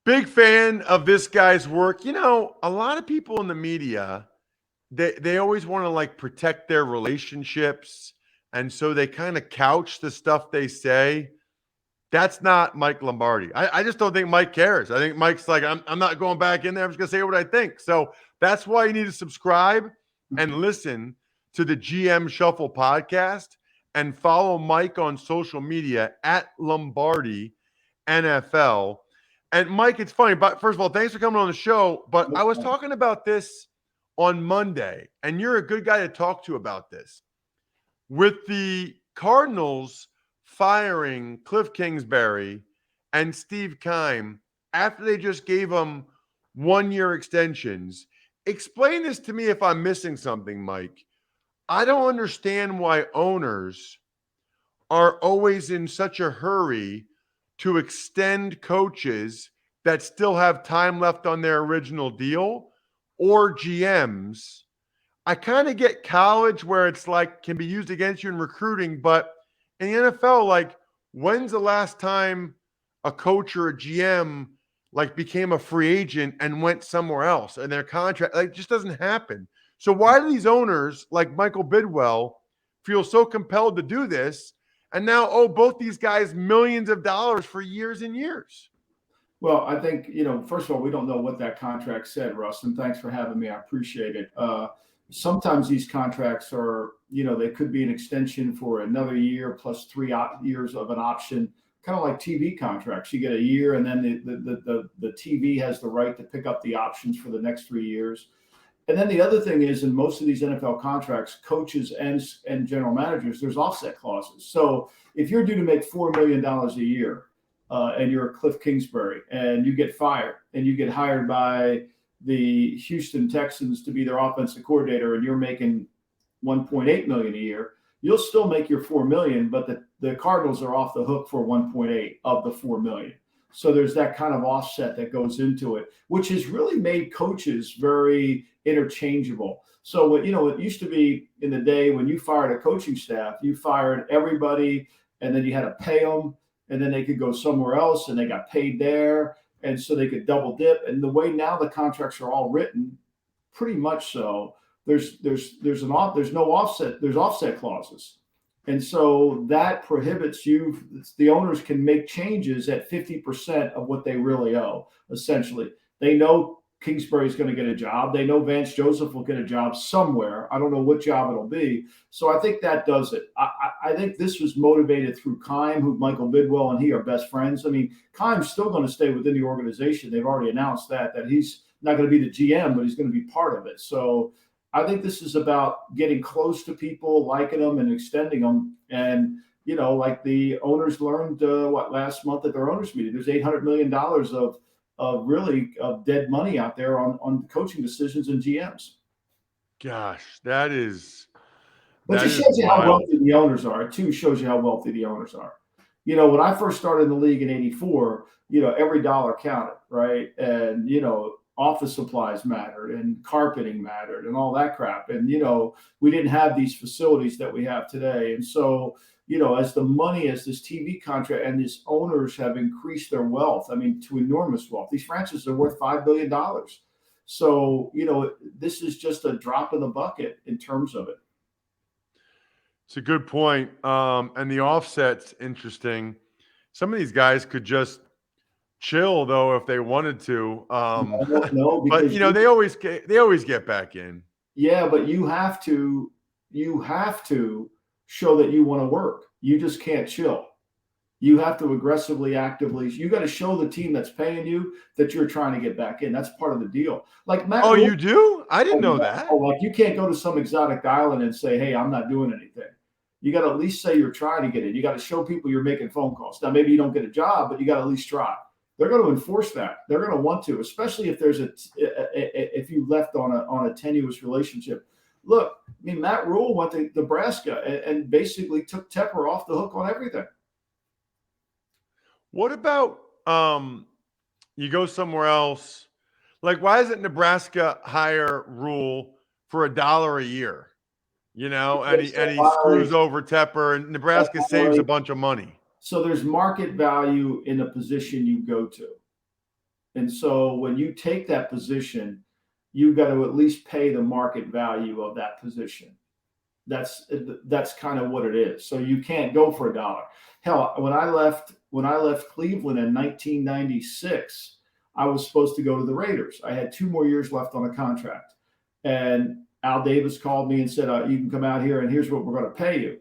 Big fan of this guy's work. You know, a lot of people in the media, they always want to like protect their relationships. And so they kind of couch the stuff they say. That's not Mike Lombardi. I just don't think Mike cares. I think Mike's like, I'm not going back in there. I'm just going to say what I think. So that's why you need to subscribe and listen to the GM Shuffle podcast and follow Mike on social media at Lombardi NFL. And Mike, it's funny, but first of all, thanks for coming on the show. But I was talking about this on Monday, and you're a good guy to talk to about this. With the Cardinals firing Kliff Kingsbury and Steve Keim after they just gave them 1-year extensions. Explain this to me if I'm missing something, Mike. I don't understand why owners are always in such a hurry to extend coaches that still have time left on their original deal or GMs. I kind of get college where it's like can be used against you in recruiting, but in the NFL, like when's the last time a coach or a GM like became a free agent and went somewhere else and their contract like just doesn't happen. So why do these owners like Michael Bidwell feel so compelled to do this and now owe both these guys millions of dollars for years and years? Well, I think, first of all, we don't know what that contract said, Russ, and thanks for having me. I appreciate it. Sometimes these contracts are, they could be an extension for another year plus 3 years of an option, kind of like TV contracts. You get a year, and then the TV has the right to pick up the options for the next 3 years. And then the other thing is, in most of these NFL contracts, coaches and general managers, there's offset clauses. So if you're due to make $4 million a year, and you're a Kliff Kingsbury, and you get fired, and you get hired by the Houston Texans to be their offensive coordinator, and you're making 1.8 million a year, you'll still make your 4 million, but the Cardinals are off the hook for 1.8 of the 4 million. So there's that kind of offset that goes into it, which has really made coaches very interchangeable. So it used to be in the day when you fired a coaching staff, you fired everybody, and then you had to pay them, and then they could go somewhere else and they got paid there. And so they could double dip. And the way now the contracts are all written, pretty much so, there's no offset, there's offset clauses. And so that prohibits the owners can make changes at 50% of what they really owe, essentially. They know Kingsbury's going to get a job. They know Vance Joseph will get a job somewhere. I don't know what job it'll be. So I think that does it. I think this was motivated through Keim, who Michael Bidwell and he are best friends. I mean, Keim's still going to stay within the organization. They've already announced that he's not going to be the GM, but he's going to be part of it. So I think this is about getting close to people, liking them and extending them. And, like the owners learned last month at their owners meeting, there's $800 million of dead money out there on coaching decisions and GMs. Gosh, But it just shows you how wealthy the owners are. It too shows you how wealthy the owners are. When I first started in the league in '84, every dollar counted, right? And office supplies mattered and carpeting mattered and all that crap. And we didn't have these facilities that we have today. And so as this TV contract and these owners have increased their wealth, I mean, to enormous wealth, these franchises are worth $5 billion. So, this is just a drop in the bucket in terms of it. It's a good point. And the offset's interesting. Some of these guys could just chill though if they wanted to. No, but they always get back in. Yeah, but you have to show that you want to work. You just can't chill. You have to aggressively, actively. You got to show the team that's paying you that you're trying to get back in. That's part of the deal. Like Matt. Oh, you do? I didn't know that. Oh, like you can't go to some exotic island and say, "Hey, I'm not doing anything." You got to at least say you're trying to get in. You got to show people you're making phone calls. Now, maybe you don't get a job, but you got to at least try. They're going to enforce that. They're going to want to, especially if there's if you left on a tenuous relationship. Look, I mean, Matt Rule went to Nebraska and basically took Tepper off the hook on everything. What about you go somewhere else? Like, why isn't Nebraska hire Rule for $1 a year? And he screws over Tepper, and Nebraska saves a bunch of money. So there's market value in the position you go to. And so when you take that position, you've got to at least pay the market value of that position. That's kind of what it is. So you can't go for a dollar. Hell, when I left Cleveland in 1996, I was supposed to go to the Raiders. I had 2 more years left on a contract, and Al Davis called me and said, "You can come out here, and here's what we're going to pay you."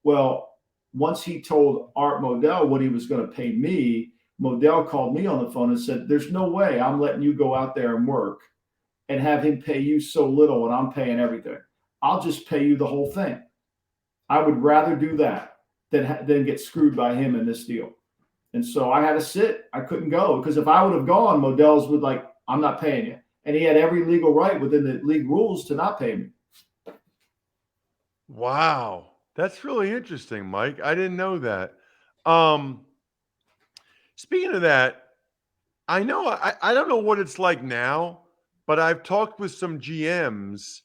Well, once he told Art Modell what he was going to pay me, Modell called me on the phone and said, "There's no way I'm letting you go out there and work and have him pay you so little, and I'm paying everything. I'll just pay you the whole thing. I would rather do that than get screwed by him in this deal." And so I had to sit. I couldn't go because if I would have gone, Modell's would like, "I'm not paying you." And he had every legal right within the league rules to not pay me. Wow. That's really interesting, Mike. I didn't know that. Um, Speaking of that, I know I don't know what it's like now, but I've talked with some GMs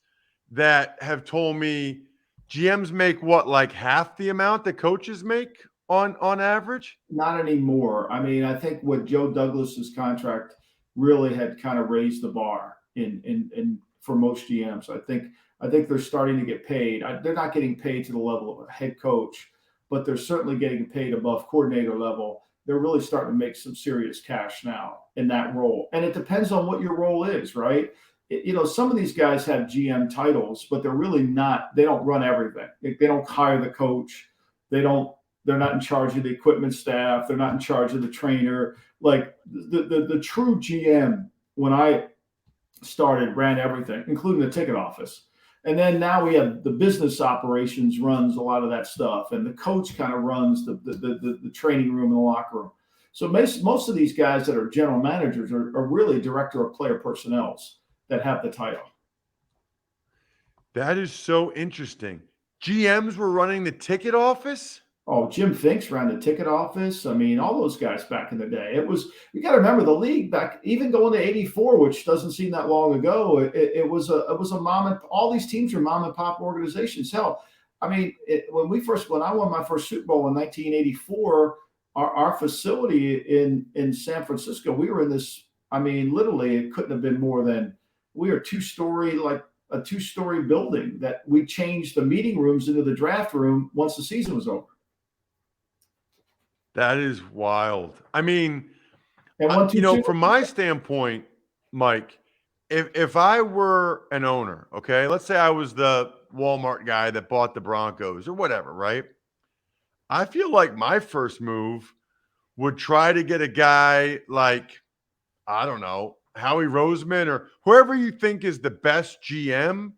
that have told me GMs make what, like half the amount that coaches make on average? Not anymore. I mean, I think what Joe Douglas's contract really had kind of raised the bar in for most GMs. I think they're starting to get paid. They're not getting paid to the level of a head coach, but they're certainly getting paid above coordinator level. They're really starting to make some serious cash now in that role. And it depends on what your role is, right? Some of these guys have GM titles, but they're really not, they don't run everything. They don't hire the coach. They don't, they're not in charge of the equipment staff. They're not in charge of the trainer. Like the true GM, when I started, ran everything, including the ticket office. And then now we have the business operations runs a lot of that stuff, and the coach kind of runs the training room and the locker room. So most of these guys that are general managers are really director of player personnel that have the title. That is so interesting. GMs were running the ticket office? Oh, Jim Finks ran the ticket office. I mean, all those guys back in the day. You got to remember the league back, even going to '84, which doesn't seem that long ago. It was a all these teams were mom and pop organizations. Hell, I mean, when I won my first Super Bowl in 1984, our facility in San Francisco, we were in this. I mean, literally, it couldn't have been more than we were a 2-story building that we changed the meeting rooms into the draft room once the season was over. That is wild. I mean, And one, two, from my standpoint, Mike, if I were an owner, okay, let's say I was the Walmart guy that bought the Broncos or whatever, right? I feel like my first move would try to get a guy like, I don't know, Howie Roseman or whoever you think is the best GM,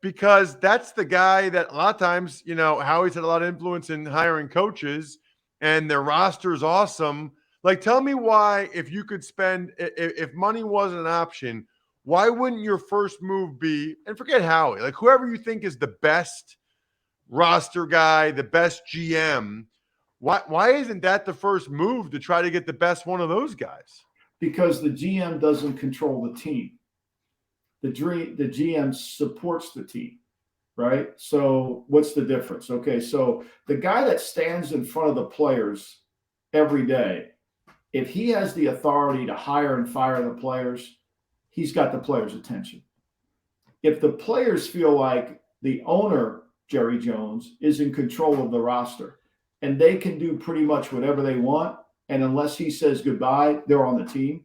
because that's the guy that a lot of times, Howie's had a lot of influence in hiring coaches and their roster is awesome. Like, tell me why, if you could spend, if money wasn't an option, why wouldn't your first move be, and forget Howie, like whoever you think is the best roster guy, the best GM, why isn't that the first move to try to get the best one of those guys? Because the GM doesn't control the team. The GM supports the team, right? So what's the difference? Okay, so the guy that stands in front of the players every day, if he has the authority to hire and fire the players, he's got the players' attention. If the players feel like the owner, Jerry Jones, is in control of the roster and they can do pretty much whatever they want, and unless he says goodbye, they're on the team,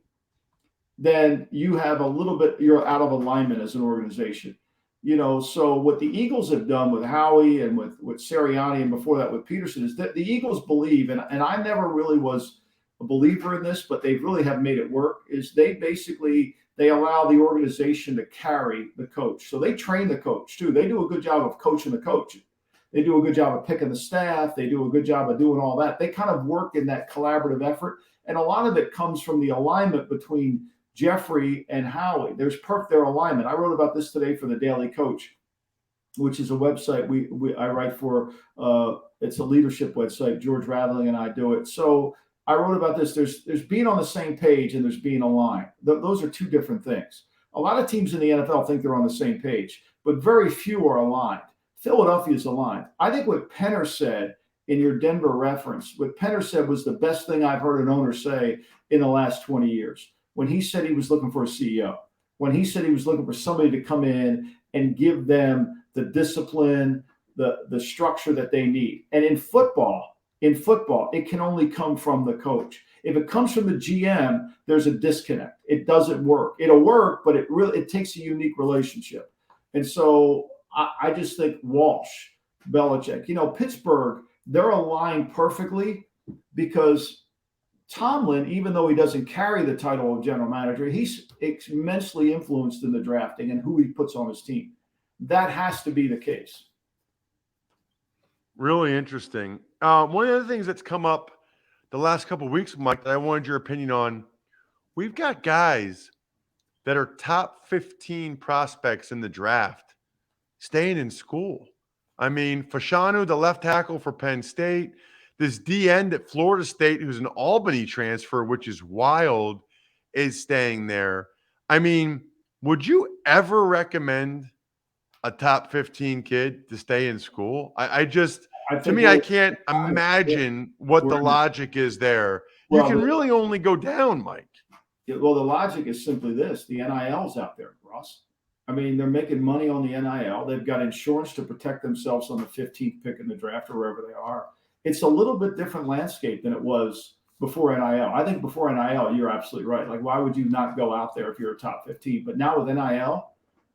then you're out of alignment as an organization. So what the Eagles have done with Howie and with Sirianni and before that with Peterson is that the Eagles believe, and I never really was a believer in this, but they really have made it work, is they allow the organization to carry the coach. So they train the coach too. They do a good job of coaching the coach. They do a good job of picking the staff. They do a good job of doing all that. They kind of work in that collaborative effort. And a lot of it comes from the alignment between Jeffrey and Howie. There's their alignment. I wrote about this today for the Daily Coach, which is a website I write for. It's a leadership website. George Raveling and I do it. So I wrote about this. There's being on the same page and there's being aligned. Those are two different things. A lot of teams in the NFL think they're on the same page, but very few are aligned. Philadelphia is aligned. I think what Penner said in your Denver reference, what Penner said was the best thing I've heard an owner say in the last 20 years. when he said he was looking for a CEO, when he said he was looking for somebody to come in and give them the discipline, the structure that they need. And in football, it can only come from the coach. If it comes from the GM, there's a disconnect. It doesn't work. It'll work, but it takes a unique relationship. And so I just think Walsh, Belichick, Pittsburgh, they're aligned perfectly because Tomlin, even though he doesn't carry the title of general manager, he's immensely influenced in the drafting and who he puts on his team. That has to be the case. Really interesting. One of the things that's come up the last couple of weeks, Mike, that I wanted your opinion on, we've got guys that are top 15 prospects in the draft staying in school. I mean, Fashanu, the left tackle for Penn State, this D end at Florida State, who's an Albany transfer, which is wild, is staying there. I mean, would you ever recommend a top 15 kid to stay in school? I can't imagine what the logic is there. You can really only go down, Mike. Well, the logic is simply this. The NIL's out there, Ross. I mean, they're making money on the NIL. They've got insurance to protect themselves on the 15th pick in the draft or wherever they are. It's a little bit different landscape than it was before NIL. I think before NIL, you're absolutely right. Like, why would you not go out there if you're a top 15? But now with NIL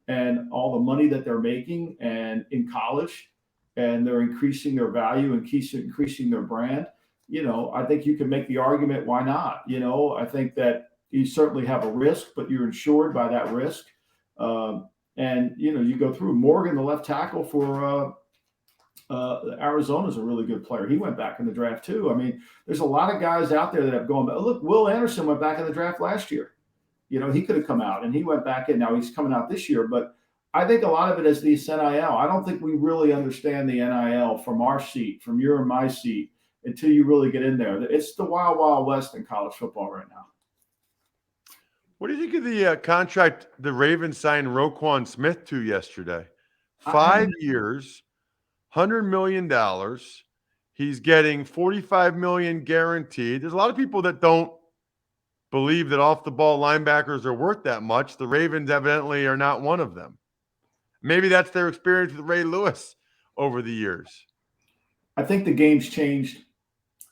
and all the money that they're making and in college, and they're increasing their value and increasing their brand, I think you can make the argument, why not? I think that you certainly have a risk, but you're insured by that risk. And you go through Morgan, the left tackle for Arizona, is a really good player. He went back in the draft too. I mean, there's a lot of guys out there that have gone back. Look, Will Anderson went back in the draft last year. He could have come out and he went back in. Now he's coming out this year, but I think a lot of it is the NIL. I don't think we really understand the NIL from our seat, from your and my seat, until you really get in there. It's the wild, wild west in college football right now. What do you think of the contract the Ravens signed Roquan Smith to yesterday? 5 years, $100 million. He's getting $45 million guaranteed. There's a lot of people that don't believe that off-the-ball linebackers are worth that much. The Ravens evidently are not one of them. Maybe that's their experience with Ray Lewis over the years. I think the game's changed.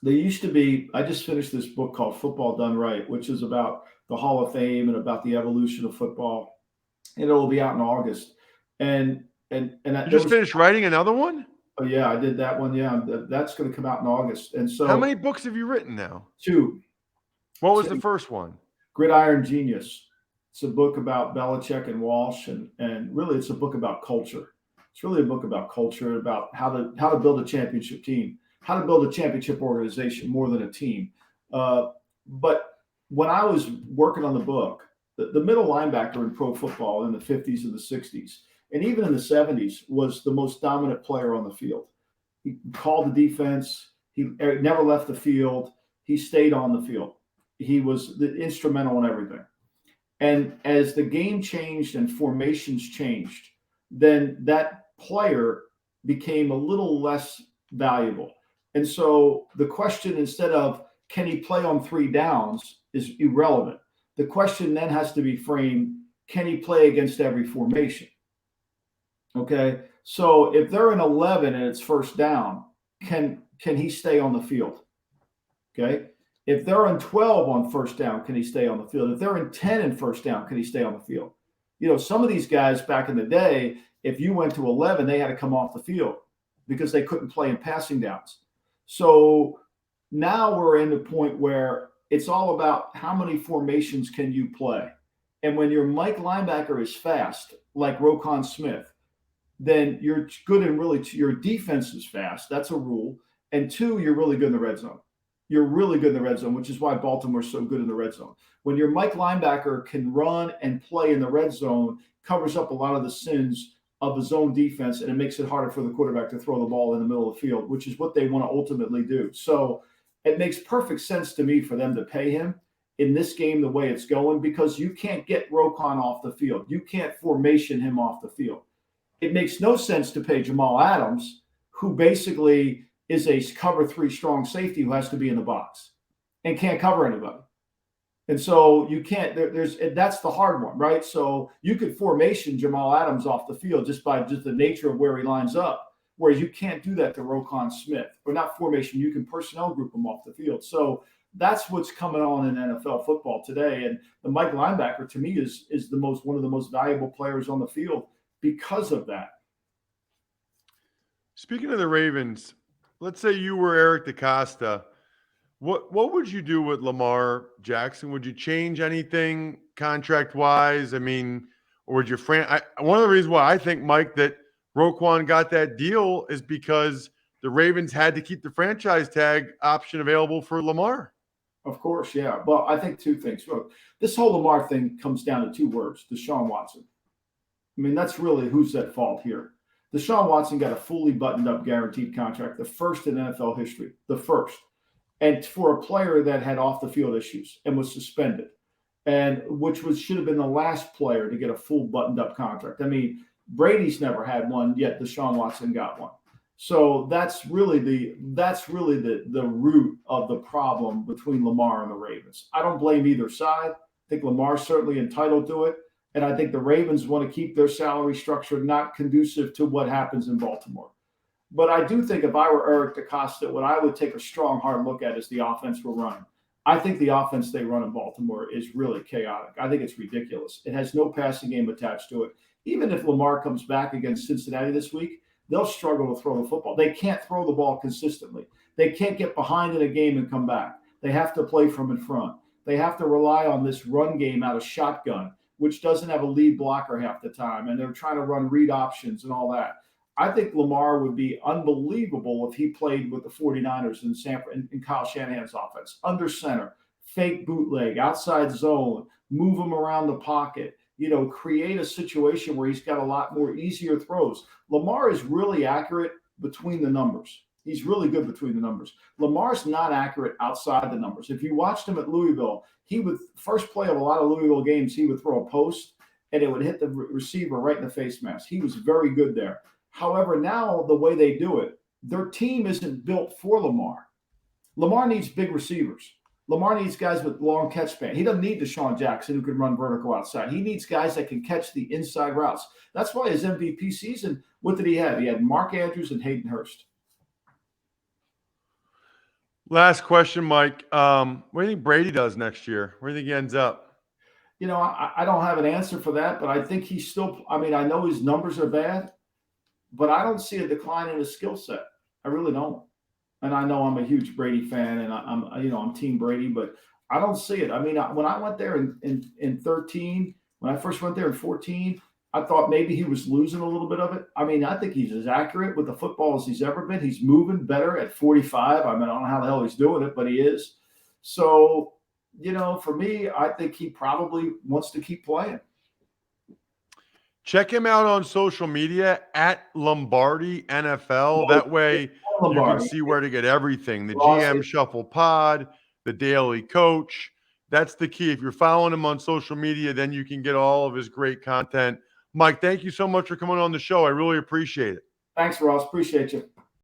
There used to be, I just finished this book called Football Done Right, which is about the Hall of Fame and about the evolution of football. And it will be out in August. And you just finished writing another one? Oh yeah, I did that one. Yeah, that's going to come out in August. And so, how many books have you written now? 2. What was the first one? Gridiron Genius. It's a book about Belichick and Walsh, and really it's a book about culture. It's really a book about culture, about how to build a championship team, how to build a championship organization more than a team. But when I was working on the book, the middle linebacker in pro football in the 50s and the 60s, and even in the 70s, was the most dominant player on the field. He called the defense. He never left the field. He stayed on the field. He was instrumental in everything. And as the game changed and formations changed, then that player became a little less valuable. And so the question, instead of can he play on 3 downs, is irrelevant. The question then has to be framed, can he play against every formation? Okay, so if they're in 11 and it's first down, can he stay on the field? Okay, if they're in 12 on first down, can he stay on the field? If they're in 10 in first down, can he stay on the field? Some of these guys back in the day, if you went to 11, they had to come off the field because they couldn't play in passing downs. So now we're in the point where it's all about how many formations can you play. And when your Mike linebacker is fast, like Roquan Smith, then you're good, and really your defense is fast. That's a rule. And 2, you're really good in the red zone. You're really good in the red zone, which is why Baltimore's so good in the red zone. When your Mike linebacker can run and play in the red zone, covers up a lot of the sins of the zone defense, and it makes it harder for the quarterback to throw the ball in the middle of the field, which is what they want to ultimately do. So it makes perfect sense to me for them to pay him in this game the way it's going, because you can't get Roquan off the field. You can't formation him off the field. It makes no sense to pay Jamal Adams, who basically is a cover 3 strong safety who has to be in the box and can't cover anybody. And so you can't, that's the hard one, right? So you could formation Jamal Adams off the field just by just the nature of where he lines up. Whereas you can't do that to Roquan Smith, or not formation. You can personnel group him off the field. So that's what's coming on in NFL football today. And the Mike linebacker to me is one of the most valuable players on the field because of that. Speaking of the Ravens, let's say you were Eric DeCosta. What would you do with Lamar Jackson? Would you change anything contract wise? I mean, or would you one of the reasons why I think, Mike, that Roquan got that deal is because the Ravens had to keep the franchise tag option available for Lamar. Of course, yeah. But I think two things. Look, this whole Lamar thing comes down to two words: Deshaun Watson. I mean, that's really who's at fault here. Deshaun Watson got a fully buttoned up guaranteed contract, the first in NFL history, the first. And for a player that had off the field issues and was suspended, and should have been the last player to get a full buttoned up contract. I mean, Brady's never had one, yet Deshaun Watson got one. So that's really the root of the problem between Lamar and the Ravens. I don't blame either side. I think Lamar's certainly entitled to it. And I think the Ravens want to keep their salary structure not conducive to what happens in Baltimore. But I do think if I were Eric DeCosta, what I would take a strong, hard look at is the offense we're running. I think the offense they run in Baltimore is really chaotic. I think it's ridiculous. It has no passing game attached to it. Even if Lamar comes back against Cincinnati this week, they'll struggle to throw the football. They can't throw the ball consistently. They can't get behind in a game and come back. They have to play from in front. They have to rely on this run game out of shotgun, which doesn't have a lead blocker half the time, and they're trying to run read options and all that. I think Lamar would be unbelievable if he played with the 49ers in Kyle Shanahan's offense. Under center, fake bootleg, outside zone, move him around the pocket, create a situation where he's got a lot more easier throws. Lamar is really accurate between the numbers. He's really good between the numbers. Lamar's not accurate outside the numbers. If you watched him at Louisville, first play of a lot of Louisville games, he would throw a post and it would hit the receiver right in the face mask. He was very good there. However, now the way they do it, their team isn't built for Lamar. Lamar needs big receivers. Lamar needs guys with long catch span. He doesn't need Deshaun Jackson who can run vertical outside. He needs guys that can catch the inside routes. That's why his MVP season, what did he have? He had Mark Andrews and Hayden Hurst. Last question, Mike. What do you think Brady does next year? Where do you think he ends up? I don't have an answer for that, but I think he's still – I mean, I know his numbers are bad, but I don't see a decline in his skill set. I really don't. And I know I'm a huge Brady fan, and I'm Team Brady, but I don't see it. I mean, when I went there in 13, when I first went there in 14, I thought maybe he was losing a little bit of it. I mean, I think he's as accurate with the football as he's ever been. He's moving better at 45. I mean, I don't know how the hell he's doing it, but he is. So, for me, I think he probably wants to keep playing. Check him out on social media at Lombardi NFL. That way you can see where to get everything. The GM Shuffle Pod, the Daily Coach. That's the key. If you're following him on social media, then you can get all of his great content. Mike, thank you so much for coming on the show. I really appreciate it. Thanks, Ross. Appreciate you.